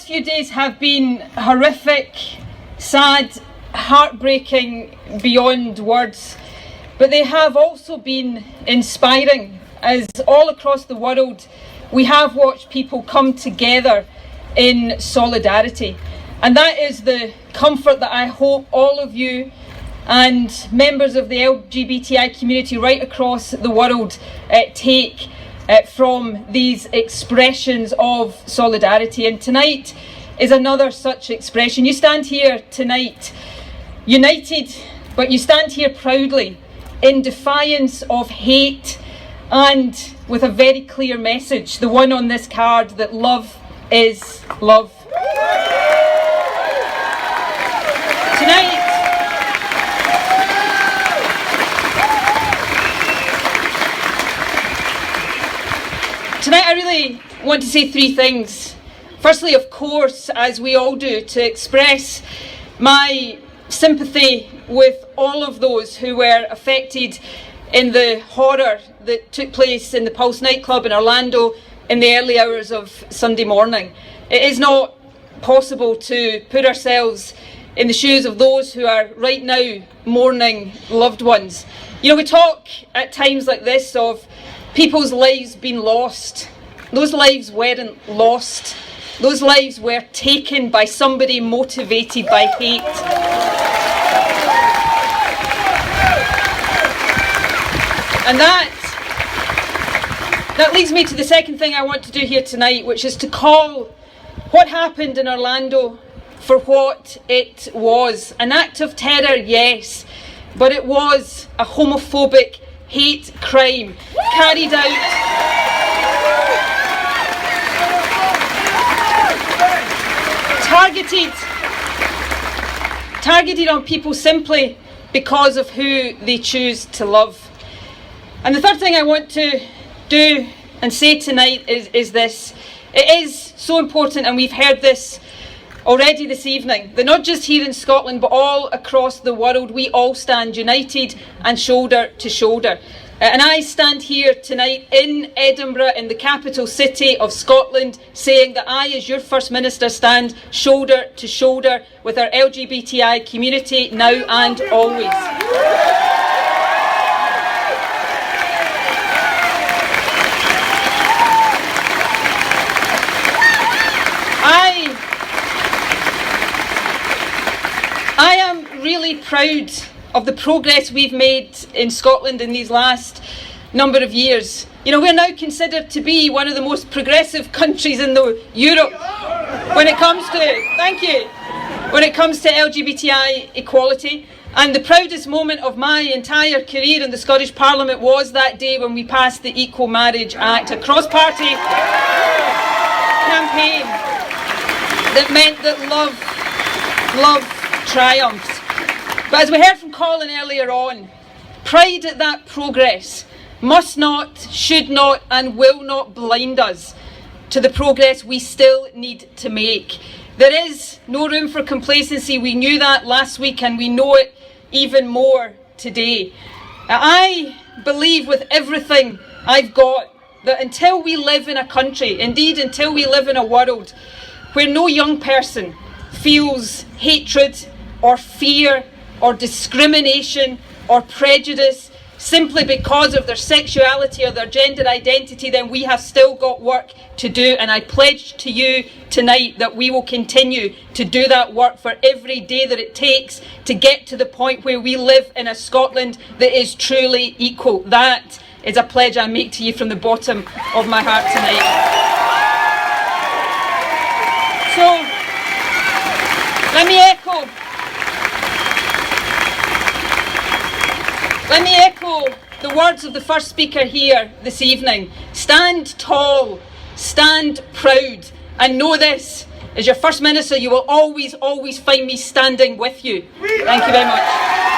last few days have been horrific, sad, heartbreaking beyond words, but they have also been inspiring, as all across the world we have watched people come together in solidarity. And that is the comfort that I hope all of you and members of the LGBTI community right across the world take from these expressions of solidarity. And tonight is another such expression. You stand here tonight united, but you stand here proudly in defiance of hate and with a very clear message, the one on this card, that love is love. Tonight I really want to say three things. Firstly, of course, as we all do, to express my sympathy with all of those who were affected in the horror that took place in the Pulse nightclub in Orlando in the early hours of Sunday morning. It is not possible to put ourselves in the shoes of those who are right now mourning loved ones. You know, we talk at times like this of people's lives being lost. Those lives weren't lost. Those lives were taken by somebody motivated by hate. And that leads me to the second thing I want to do here tonight, which is to call what happened in Orlando for what it was. An act of terror, yes, but it was a homophobic hate crime carried out targeted on people simply because of who they choose to love. And the third thing I want to do and say tonight is this. It is so important, and we've heard this already this evening, that not just here in Scotland but all across the world we all stand united and shoulder to shoulder. And I stand here tonight in Edinburgh, in the capital city of Scotland, saying that I, as your First Minister, stand shoulder to shoulder with our LGBTI community now and always. I am really proud of the progress we've made in Scotland in these last number of years. You know, we're now considered to be one of the most progressive countries in Europe when it comes to LGBTI equality. And the proudest moment of my entire career in the Scottish Parliament was that day when we passed the Equal Marriage Act, a cross-party campaign that meant that love triumphs. But as we heard from Colin earlier on, pride at that progress must not, should not and will not blind us to the progress we still need to make. There is no room for complacency. We knew that last week and we know it even more today. I believe with everything I've got that until we live in a country, indeed until we live in a world where no young person feels hatred or fear or discrimination or prejudice simply because of their sexuality or their gender identity, then we have still got work to do. And I pledge to you tonight that we will continue to do that work for every day that it takes to get to the point where we live in a Scotland that is truly equal. That is a pledge I make to you from the bottom of my heart tonight. So, let me echo the words of the first speaker here this evening. Stand tall, stand proud, and know this, as your First Minister, you will always find me standing with you. Thank you very much.